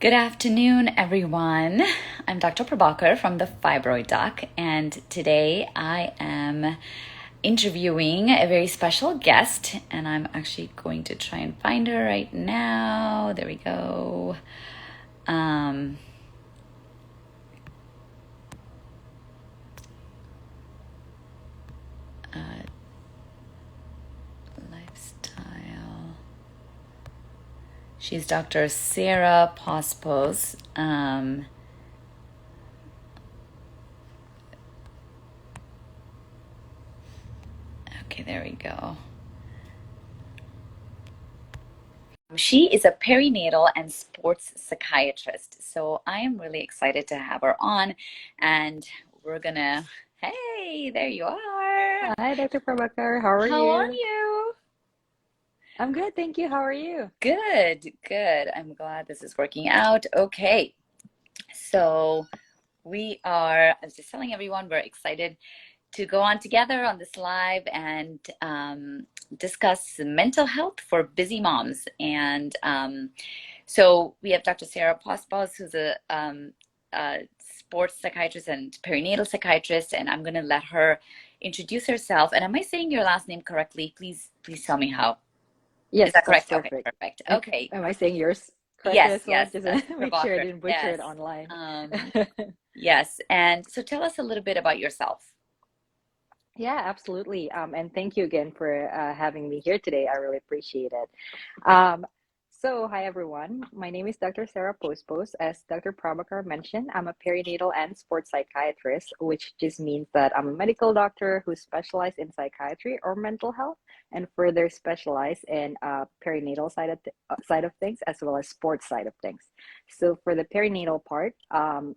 Good afternoon, everyone. I'm Dr. Prabhakar from TheFibroidDoc, and today I am interviewing a very special guest, and I'm actually going to try and find her right now. There we go. Um, Lifestyle. She's Dr. Sarah Posbos. Okay, there we go. She is a perinatal and sports psychiatrist. So I am really excited to have her on, and we're gonna, hey, there you are. Hi, Dr. Prabhakar. How are How are you? you? I'm good, thank you. How are you? Good, good. I'm glad this is working out. Okay. So I was just telling everyone, we're excited to go on together on this live and discuss mental health for busy moms. And so we have Dr. Sarah Posbos, who's a sports psychiatrist and perinatal psychiatrist, and I'm going to let her introduce herself. And am I saying your last name correctly? Please tell me how. Is Yes, that that's correct? Okay, perfect. perfect. And Okay. am I saying yours correctly Yes, as well? yes, Just that's to make sure I Prabhakar. didn't butcher it Yes. online. Um, yes. And so tell us a little bit about yourself. Yeah, absolutely. And thank you again for having me here today. I really appreciate it. Um, hi everyone. My name is Dr. Sarah Posbos. As Dr. Prabhakar mentioned, I'm a perinatal and sports psychiatrist, which just means that I'm a medical doctor who specializes in psychiatry or mental health, and further specialize in perinatal side of things as well as sports side of things. So for the perinatal part,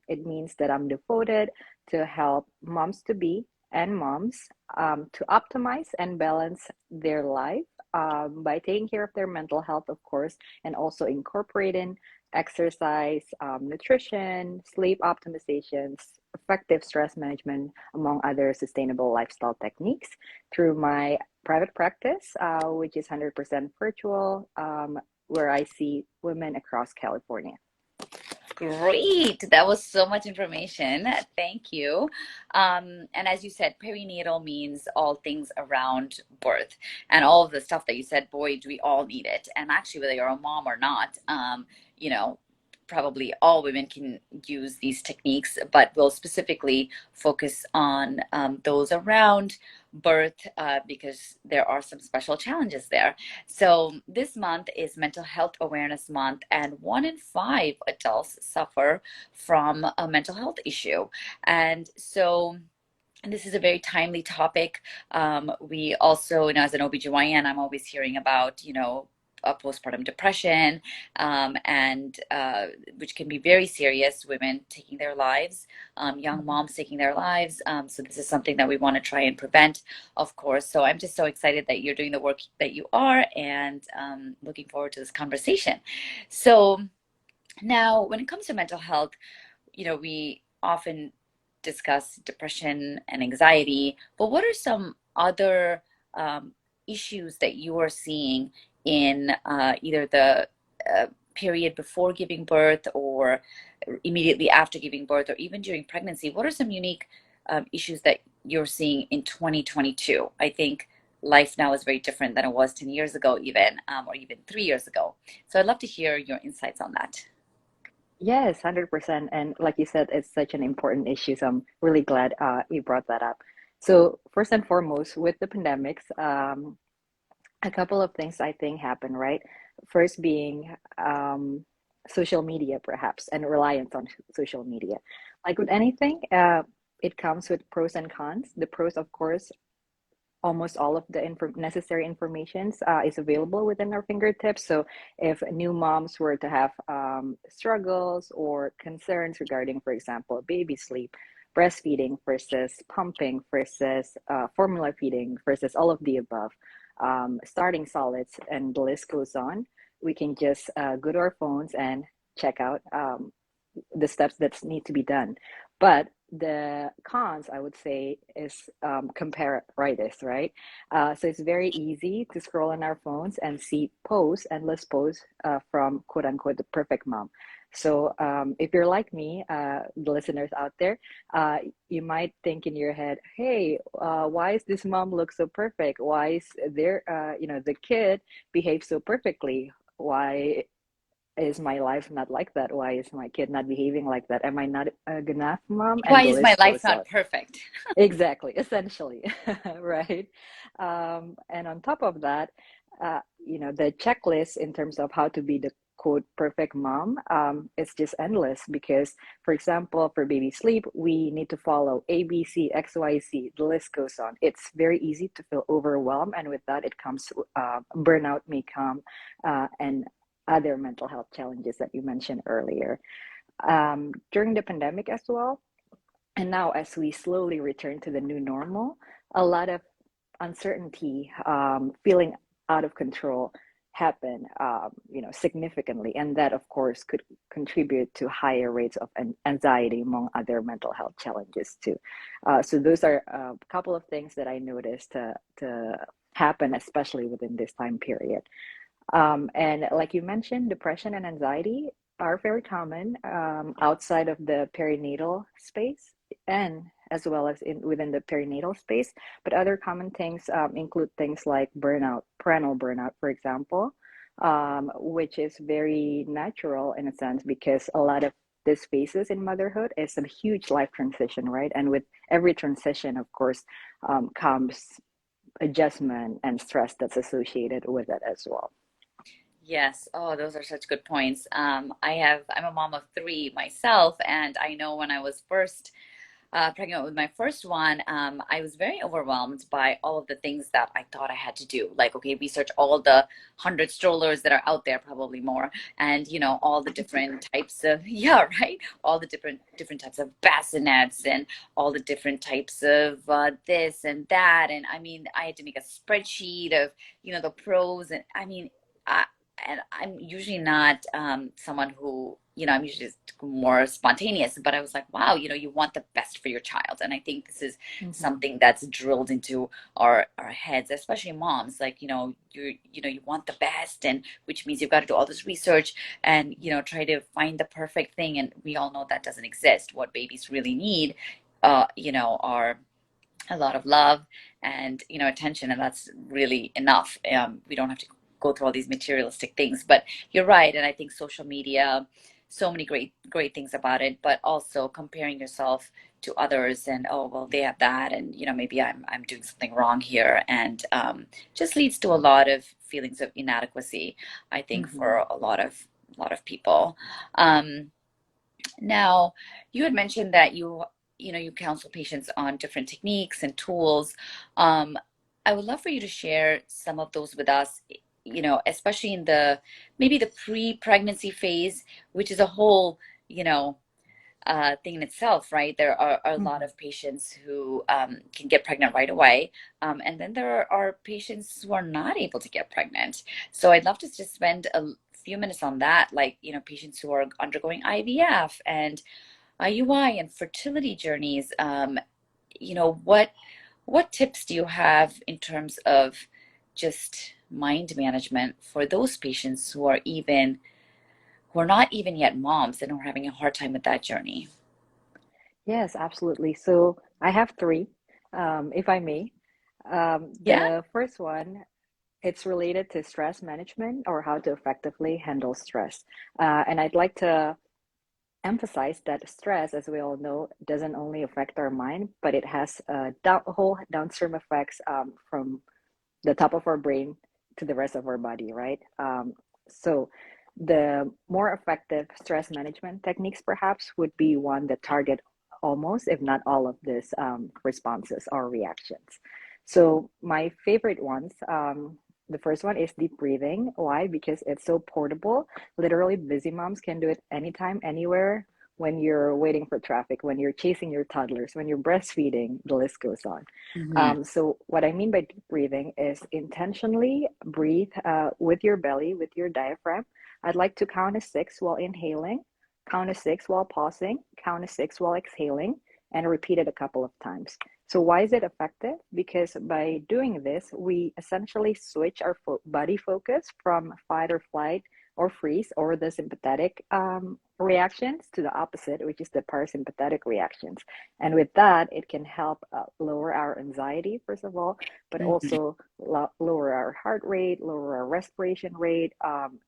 it means that I'm devoted to help moms to be and moms to optimize and balance their life by taking care of their mental health, of course, and also incorporating exercise, nutrition, sleep optimizations, effective stress management, among other sustainable lifestyle techniques through my private practice, which is 100% virtual, where I see women across California. Great. That was so much information. Thank you. And as you said, perinatal means all things around birth and all of the stuff that you said, boy, do we all need it. And actually, whether you're a mom or not, you know, probably all women can use these techniques, but we'll specifically focus on those around birth because there are some special challenges there. So this month is Mental Health Awareness Month, and 1 in 5 adults suffer from a mental health issue. And so this is a very timely topic. We also, as an OBGYN, I'm always hearing about, postpartum depression, and which can be very serious, women taking their lives, young Mhm. moms taking their lives. So this is something that we want to try and prevent, of course. So I'm just so excited that you're doing the work that you are, and looking forward to this conversation. So now, when it comes to mental health, we often discuss depression and anxiety, but what are some other um, issues that you are seeing in either the period before giving birth or immediately after giving birth or even during pregnancy? What are some unique issues that you're seeing in 2022? I think life now is very different than it was 10 years ago, even, or even 3 years ago. So I'd love to hear your insights on that. Yes, 100%. And like you said, it's such an important issue. So I'm really glad you brought that up. So, first and foremost, with the pandemics, a couple of things I think happen, right? First being social media, perhaps, and reliance on social media. Like with anything, it comes with pros and cons. The pros, of course, almost all of the necessary informations is available within our fingertips. So if new moms were to have struggles or concerns regarding, for example, baby sleep, breastfeeding versus pumping versus formula feeding versus all of the above, starting solids, and the list goes on, we can just go to our phones and check out the steps that need to be done. But the cons, I would say, is comparatitis, right? So it's very easy to scroll on our phones and see posts, endless posts from quote unquote the perfect mom. So if you're like me, the listeners out there, you might think in your head, hey, why is this mom look so perfect? Why is there, the kid behaves so perfectly? Why is my life not like that? Why is my kid not behaving like that? Am I not a good enough mom? Why And the is my list life goes on. not perfect? Exactly, essentially, right? And on top of that, the checklist in terms of how to be the quote perfect mom, it's just endless because, for example, for baby sleep, we need to follow A, B, C, X, Y, Z. The list goes on. It's very easy to feel overwhelmed, and with that, it comes burnout may come, and other mental health challenges that you mentioned earlier. During the pandemic as well, and now, as we slowly return to the new normal, a lot of uncertainty, feeling out of control happen, significantly. And that, of course, could contribute to higher rates of anxiety among other mental health challenges too. So those are a couple of things that I noticed to happen, especially within this time period. And like you mentioned, depression and anxiety are very common outside of the perinatal space and as well as within the perinatal space. But other common things include things like burnout, parental burnout, for example, which is very natural in a sense because a lot of these phases in motherhood is a huge life transition, right? And with every transition, of course, comes adjustment and stress that's associated with it as well. Yes. Oh, those are such good points. I'm a mom of three myself, and I know when I was first pregnant with my first one, I was very overwhelmed by all of the things that I thought I had to do. Like, okay, research all the 100 strollers that are out there, probably more, and all the different types of yeah, right, all the different types of bassinets and all the different types of this and that. And I mean, I had to make a spreadsheet of the pros, and I mean, I, and I'm usually not someone who, I'm usually just more spontaneous, but I was like, wow, you want the best for your child. And I think this is Mm-hmm. something that's drilled into our heads, especially moms. Like, you want the best, and which means you've got to do all this research and, try to find the perfect thing. And we all know that doesn't exist. What babies really need, are a lot of love and attention, and that's really enough. We don't have to go through all these materialistic things, but you're right. And I think social media, so many great things about it, but also comparing yourself to others, and oh well, they have that, and maybe I'm doing something wrong here, and just leads to a lot of feelings of inadequacy, I think, Mm-hmm. for a lot of people. um, Now, you had mentioned that you counsel patients on different techniques and tools. Um, I would love for you to share some of those with us, especially in maybe the pre-pregnancy phase, which is a whole, you know, thing in itself, right? There are a lot Mm-hmm. of patients who can get pregnant right away. And then there are patients who are not able to get pregnant. So I'd love to just spend a few minutes on that, like, patients who are undergoing IVF and IUI and fertility journeys. What tips do you have in terms of just mind management for those patients who are not even yet moms and who are having a hard time with that journey? Yes, absolutely. So I have three, if I may. Yeah. The first one, it's related to stress management or how to effectively handle stress. And I'd like to emphasize that stress, as we all know, doesn't only affect our mind, but it has a whole downstream effects from the top of our brain to the rest of our body, right? So the more effective stress management techniques perhaps would be one that target almost, if not all of these responses or reactions. So my favorite ones, the first one is deep breathing. Why? Because it's so portable. Literally, busy moms can do it anytime, anywhere, when you're waiting for traffic, when you're chasing your toddlers, when you're breastfeeding, the list goes on. Hmm. So what I mean by deep breathing is intentionally breathe with your belly, with your diaphragm. I'd like to count to six while inhaling, count to six while pausing, count to six while exhaling, and repeat it a couple of times. So why is it effective? Because by doing this, we essentially switch our body focus from fight or flight or freeze or the sympathetic reactions to the opposite, which is the parasympathetic reactions. And with that, it can help lower our anxiety, first of all, but Mhm. also lower our heart rate, lower our respiration rate,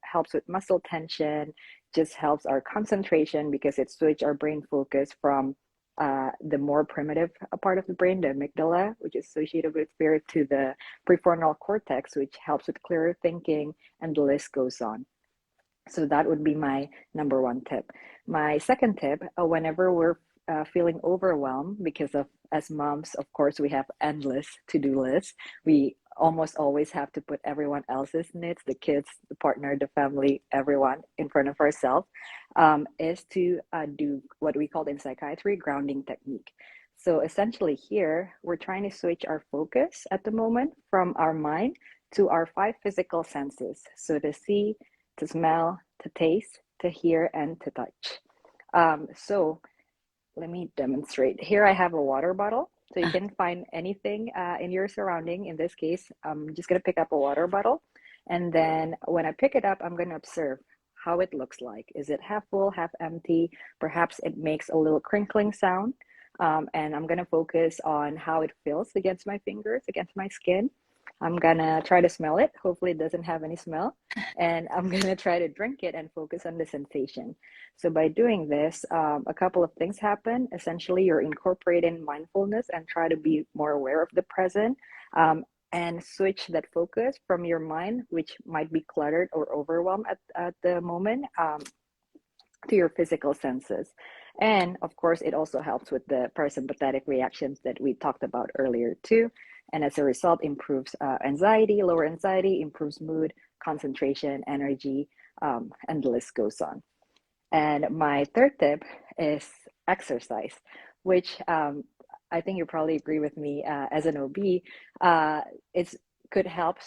helps with muscle tension, just helps our concentration because it switches our brain focus from the more primitive part of the brain, the amygdala, which is associated with fear, to the prefrontal cortex, which helps with clearer thinking, and the list goes on. So that would be my number one tip. My second tip, whenever we're feeling overwhelmed, because of, as moms, of course, we have endless to-do lists. We almost always have to put everyone else's needs, the kids, the partner, the family, everyone in front of ourselves, is to do what we call in psychiatry grounding technique. So essentially here, we're trying to switch our focus at the moment from our mind to our five physical senses. So to see, to smell, to taste, to hear, and to touch. So let me demonstrate. Here I have a water bottle. So you can find anything in your surrounding. In this case, I'm just going to pick up a water bottle. And then when I pick it up, I'm going to observe how it looks like. Is it half full, half empty? Perhaps it makes a little crinkling sound. And I'm going to focus on how it feels against my fingers, against my skin. I'm gonna try to smell it. Hopefully it doesn't have any smell. And I'm gonna try to drink it and focus on the sensation. So by doing this, a couple of things happen. Essentially, you're incorporating mindfulness and try to be more aware of the present, and switch that focus from your mind, which might be cluttered or overwhelmed at the moment, to your physical senses. And of course, it also helps with the parasympathetic reactions that we talked about earlier too. And as a result, improves anxiety, lower anxiety, improves mood, concentration, energy, and the list goes on. And my third tip is exercise, which I think you probably agree with me as an OB, it's could help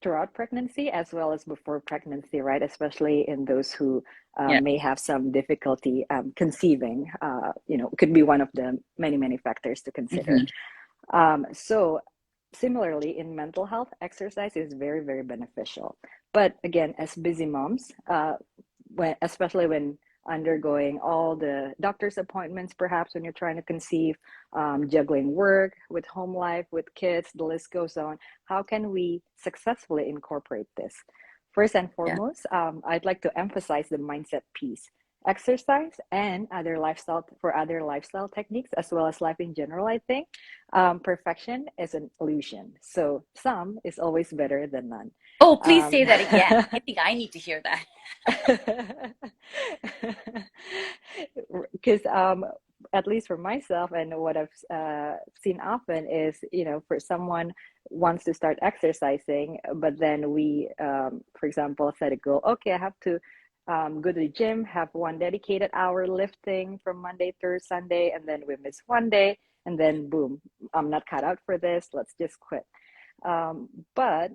throughout pregnancy as well as before pregnancy, right? Especially in those who Yeah. may have some difficulty conceiving. Could be one of the many, many factors to consider. Mhm. So similarly, in mental health, exercise is very, very beneficial. But again, as busy moms, especially when undergoing all the doctor's appointments, perhaps when you're trying to conceive, juggling work with home life, with kids, the list goes on. How can we successfully incorporate this? First and Yeah. foremost, I'd like to emphasize the mindset piece. Exercise and other lifestyle techniques, as well as life in general, I think perfection is an illusion. So some is always better than none. Oh, please Um, say that again. I think I need to hear that. because at least for myself and what I've seen often is, for someone wants to start exercising, but then we, for example, set a goal. Okay, I have to go to the gym, have one dedicated hour lifting from Monday through Sunday, and then we miss one day, and then boom, I'm not cut out for this. Let's just quit. But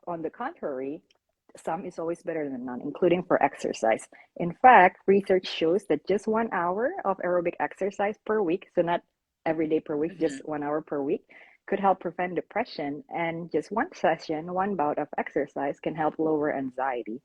on the contrary, some is always better than none, including for exercise. In fact, research shows that just 1 hour of aerobic exercise per week, so not every day per week, Mhm. just 1 hour per week, could help prevent depression. And just one session, one bout of exercise can help lower anxiety.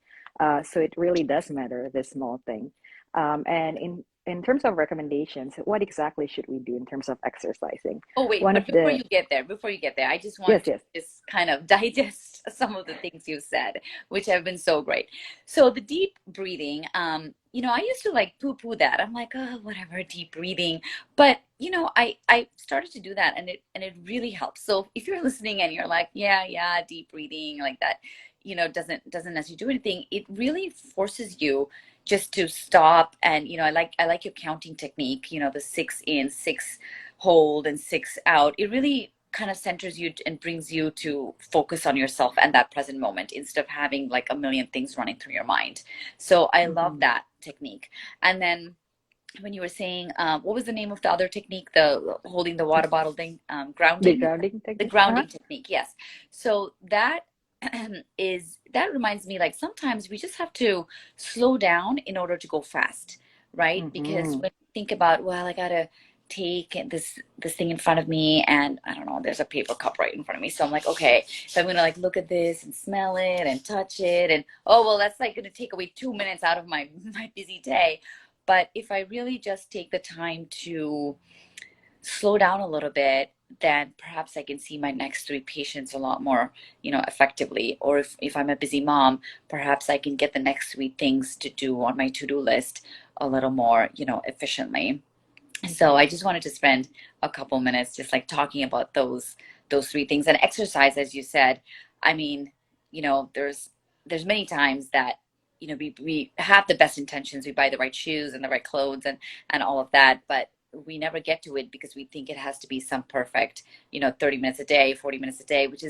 So it really does matter, this small thing. And in terms of recommendations, what exactly should we do in terms of exercising? Oh, wait, One but of the before you get there, I just want Yes, to yes. just kind of digest some of the things you said, which have been so great. So the deep breathing, I used to like poo-poo that. I'm like, oh, whatever, deep breathing. But I started to do that, and it really helps. So if you're listening and you're like, yeah, yeah, deep breathing like that, doesn't necessarily do anything. It really forces you just to stop. And I like your counting technique, the six in, six hold, and six out. It really kind of centers you and brings you to focus on yourself and that present moment instead of having like a million things running through your mind. So I love Mhm. that technique. And then when you were saying, what was the name of the other technique, the holding the water bottle thing, The grounding? grounding The technique. Uh-huh. grounding technique, yes. So that that reminds me, like sometimes we just have to slow down in order to go fast, right? Because Mm-hmm. when you think about, well, I gotta take this thing in front of me, and I don't know, there's a paper cup right in front of me. So I'm like, okay, so I'm gonna like look at this and smell it and touch it, and oh well, that's like gonna take away 2 minutes out of my my busy day. But if I really just take the time to slow down a little bit, then perhaps I can see my next three patients a lot more, effectively. Or if I'm a busy mom, perhaps I can get the next three things to do on my to-do list a little more, efficiently. So I just wanted to spend a couple minutes just like talking about those three things. And exercise, as you said, I mean, there's many times that we have the best intentions, we buy the right shoes and the right clothes and all of that, but we never get to it because we think it has to be some perfect 30 minutes a day, 40 minutes a day, which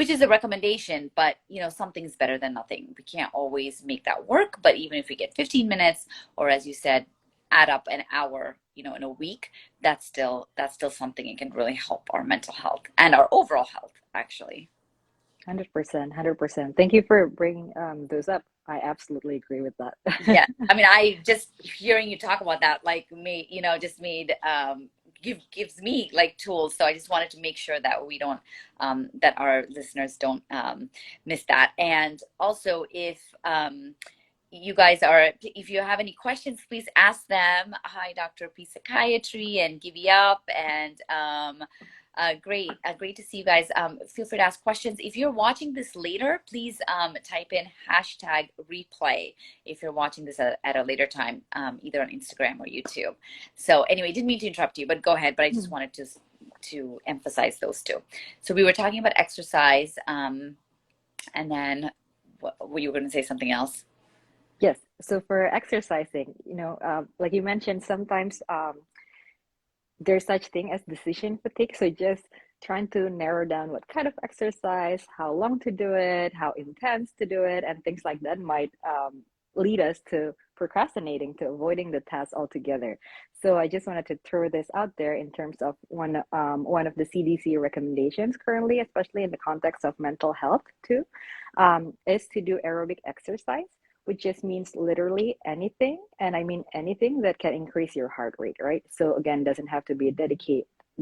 is a recommendation, but something's better than nothing. We can't always make that work, but even if we get 15 minutes, or as you said, add up an hour, in a week, that's still something. It can really help our mental health and our overall health, actually. 100%, 100%. Thank you for bringing those up. I absolutely agree with that. Yeah, I mean, I just hearing you talk about that, like me, just made gives me like tools. So I just wanted to make sure that we don't that our listeners don't miss that. And also, if you have any questions, please ask them. Hi, Dr. P Psychiatry and Givey Up, and great to see you guys. Feel free to ask questions. If you're watching this later, please type in hashtag replay if you're watching this at a later time, either on Instagram or YouTube. So anyway, didn't mean to interrupt you, but go ahead. But I just wanted to emphasize those two. So we were talking about exercise, and then were you going to say something else? Yes. So for exercising, like you mentioned, sometimes there's such thing as decision fatigue. So just trying to narrow down what kind of exercise, how long to do it, how intense to do it, and things like that might lead us to procrastinating, to avoiding the task altogether. So I just wanted to throw this out there in terms of one of the CDC recommendations currently, especially in the context of mental health too, is to do aerobic exercise, which just means literally anything. And I mean anything that can increase your heart rate, right? So again, doesn't have to be a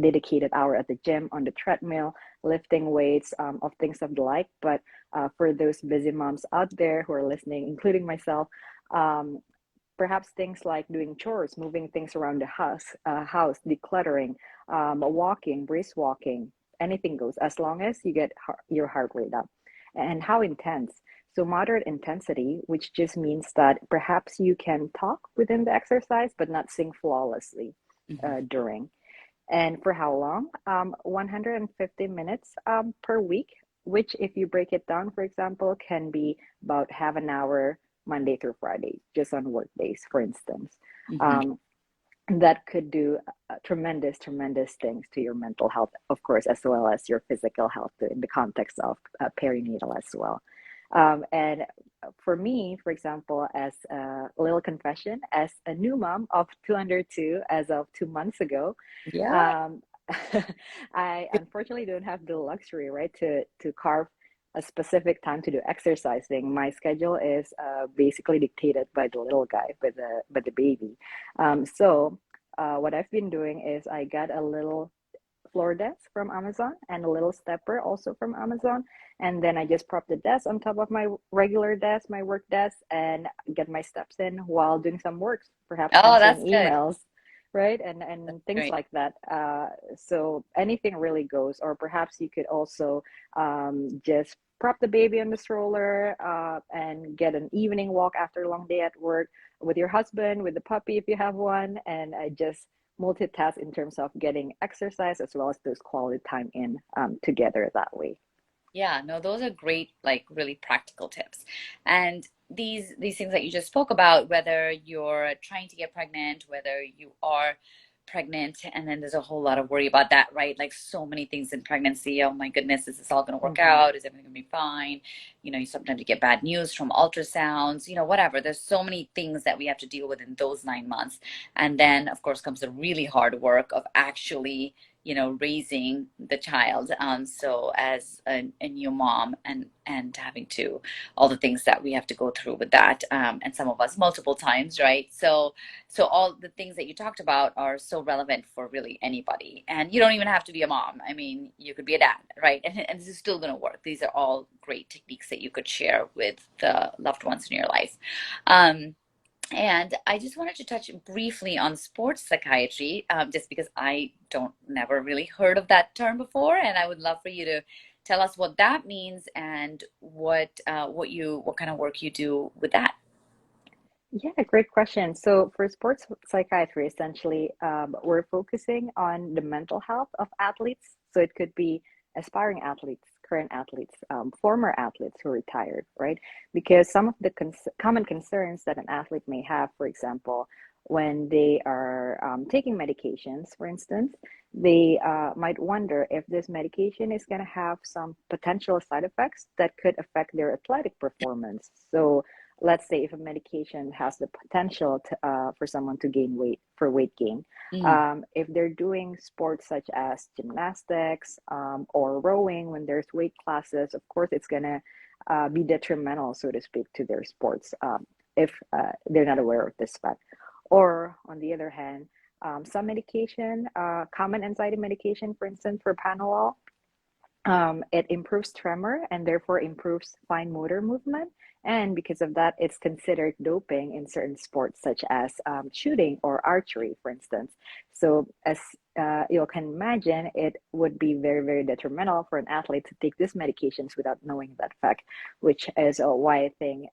dedicated hour at the gym on the treadmill, lifting weights, of things of the like. But for those busy moms out there who are listening, including myself, um, perhaps things like doing chores, moving things around the house, decluttering, walking, brisk walking, anything goes as long as you get your heart rate up. And how intense? So moderate intensity, which just means that perhaps you can talk within the exercise, but not sing flawlessly Mm-hmm. during. And for how long? 150 minutes per week, which if you break it down, for example, can be about half an hour Monday through Friday, just on work days, for instance. Mm-hmm. Um, that could do tremendous, tremendous things to your mental health, of course, as well as your physical health in the context of perinatal as well. And for me, for example, as a little confession, as a new mom of 202 as of 2 months ago, Yeah. um, I unfortunately don't have the luxury, right, to carve a specific time to do exercising. My schedule is basically dictated by the little guy, by the baby. So what I've been doing is I got a little floor desk from Amazon and a little stepper also from Amazon. And then I just prop the desk on top of my regular desk, my work desk, and get my steps in while doing some work, perhaps Oh, answering that's good. emails, right? That's And things great. like that. So anything really goes. Or perhaps you could also just prop the baby on the stroller and get an evening walk after a long day at work with your husband, with the puppy if you have one, and just multitask in terms of getting exercise as well as those quality time in together that way. Yeah, no, those are great, like really practical tips. And these things that you just spoke about, whether you're trying to get pregnant, whether you are pregnant, and then there's a whole lot of worry about that, right? Like so many things in pregnancy. Oh my goodness, is this all going to work Mm-hmm. out? Is everything going to be fine? You sometimes you get bad news from ultrasounds, whatever. There's so many things that we have to deal with in those 9 months. And then, of course, comes the really hard work of actually raising the child. So as a new mom, and having to all the things that we have to go through with that, and some of us multiple times, right? So all the things that you talked about are so relevant for really anybody, and you don't even have to be a mom. I mean, you could be a dad, right? And this is still going to work. These are all great techniques that you could share with the loved ones in your life. And I just wanted to touch briefly on sports psychiatry, just because I don't never really heard of that term before, and I would love for you to tell us what that means and what kind of work you do with that. Yeah, great question. So for sports psychiatry, essentially, we're focusing on the mental health of athletes. So it could be aspiring athletes, current athletes, former athletes who are retired, right? Because some of the common concerns that an athlete may have, for example, when they are taking medications, for instance, they might wonder if this medication is going to have some potential side effects that could affect their athletic performance. So let's say if a medication has the potential for someone to gain weight for weight gain, Mm. if they're doing sports such as gymnastics or rowing, when there's weight classes, of course it's going to be detrimental, so to speak, to their sports if they're not aware of this fact. Or on the other hand, some medication, common anxiety medication, for instance, for Panolol, it improves tremor and therefore improves fine motor movement. And because of that, it's considered doping in certain sports, such as shooting or archery, for instance. So, as you can imagine, it would be very, very detrimental for an athlete to take these medications without knowing that fact, which is why I think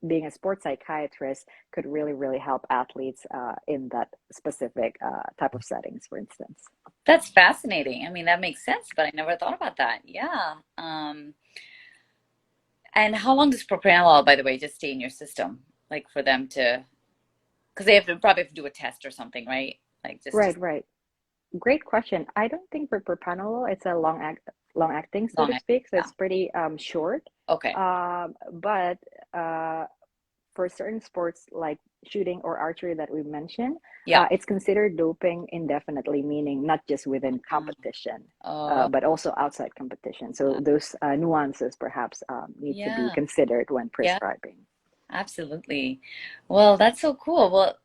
being a sports psychiatrist could really, really help athletes in that specific type of settings, for instance. That's fascinating. I mean, that makes sense, but I never thought about that. Yeah. And how long does propranolol, by the way, just stay in your system? Like for them to, because they have to probably have to do a test or something, right? Like just to Right, right. Great question. I don't think for propranolol it's a long acting, so long. to speak, so Yeah. it's pretty short. Okay. But for certain sports like shooting or archery that we mentioned, Yeah. it's considered doping indefinitely, meaning not just within competition, Oh, but also outside competition. So those nuances perhaps need to be yeah. considered when Yeah. prescribing. Absolutely. Well, that's so cool. Well,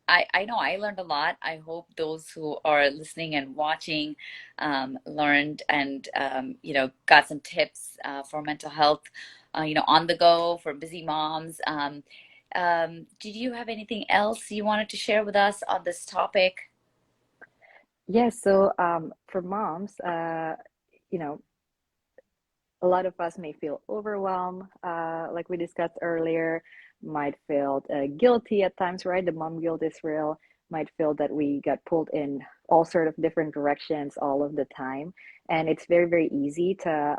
I know I learned a lot. I hope those who are listening and watching learned and got some tips for mental health, on the go for busy moms. Did you have anything else you wanted to share with us on this topic? Yes, so for moms, you know, a lot of us may feel overwhelmed, like we discussed earlier, might feel guilty at times, right? The mom guilt is real, might feel that we got pulled in all sort of different directions all of the time. And it's very, very easy to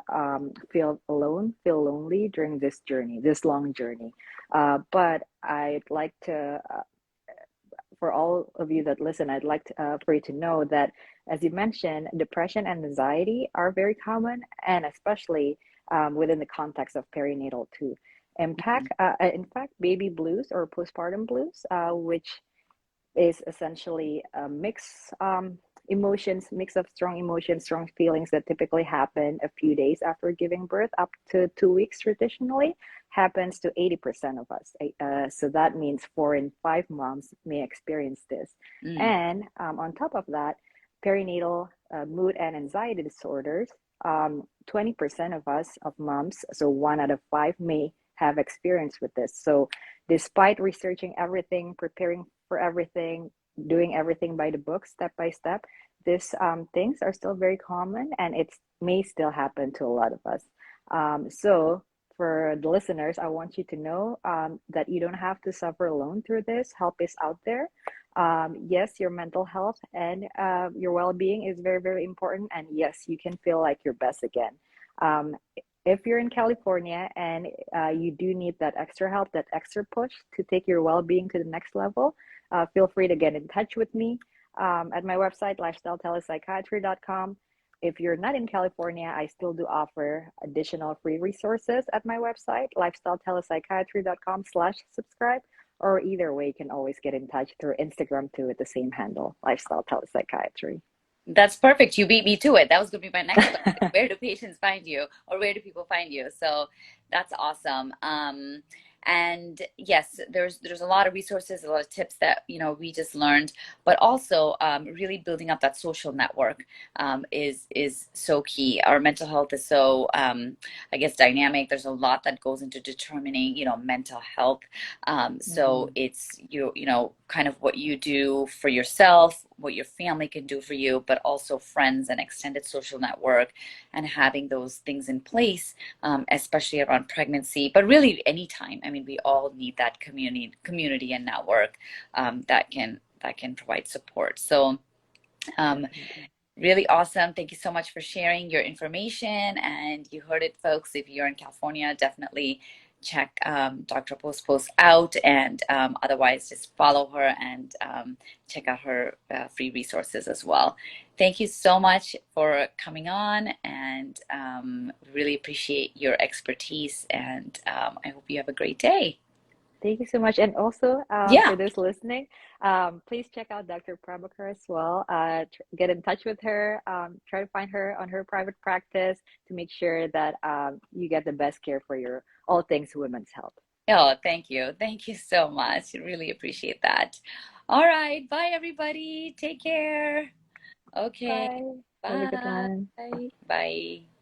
feel alone, feel lonely during this journey, this long journey. But I'd like to for all of you that listen, I'd like for you to know that, as you mentioned, depression and anxiety are very common, and especially within the context of perinatal too. In fact, baby blues or postpartum blues, which is essentially a mix of strong emotions, strong feelings that typically happen a few days after giving birth, up to 2 weeks traditionally, happens to 80% of us. So that means 4 in 5 moms may experience this. Mm. And on top of that, perinatal mood and anxiety disorders, 20% of us, of moms, so 1 out of 5, may have experience with this. So despite researching everything, preparing for everything, doing everything by the book, step by step, these things are still very common, and it may still happen to a lot of us. So for the listeners, I want you to know that you don't have to suffer alone through this. Help is out there. Yes, your mental health and your well-being is very, very important. And yes, you can feel like your best again. Um, if you're in California and you do need that extra help, that extra push to take your well-being to the next level, feel free to get in touch with me at my website, lifestyletelepsychiatry.com. If you're not in California, I still do offer additional free resources at my website, lifestyletelepsychiatry.com/subscribe. Or either way, you can always get in touch through Instagram too at the same handle, Lifestyle Telepsychiatry. That's perfect. You beat me to it. That was going to be my next question. Where do patients find you, or where do people find you? So that's awesome. And yes, there's a lot of resources, a lot of tips that we just learned, but also really building up that social network is so key. Our mental health is so I guess dynamic. There's a lot that goes into determining mental health. So Mhm. it's kind of what you do for yourself, what your family can do for you, but also friends and extended social network, and having those things in place, especially around pregnancy, but really anytime. I mean, we all need that community and network that can provide support. So Definitely. really awesome. Thank you so much for sharing your information. And you heard it, folks. If you're in California, definitely check Dr. Post out, and otherwise just follow her and check out her free resources as well. Thank you so much for coming on, and really appreciate your expertise, and I hope you have a great day. Thank you so much. And also, for Yeah. those listening, please check out Dr. Prabhakar as well. Get in touch with her. Try to find her on her private practice to make sure that you get the best care for your all things women's health. Oh, thank you. Thank you so much. Really appreciate that. All right. Bye, everybody. Take care. Okay. Bye. Have a good Bye. one. Bye.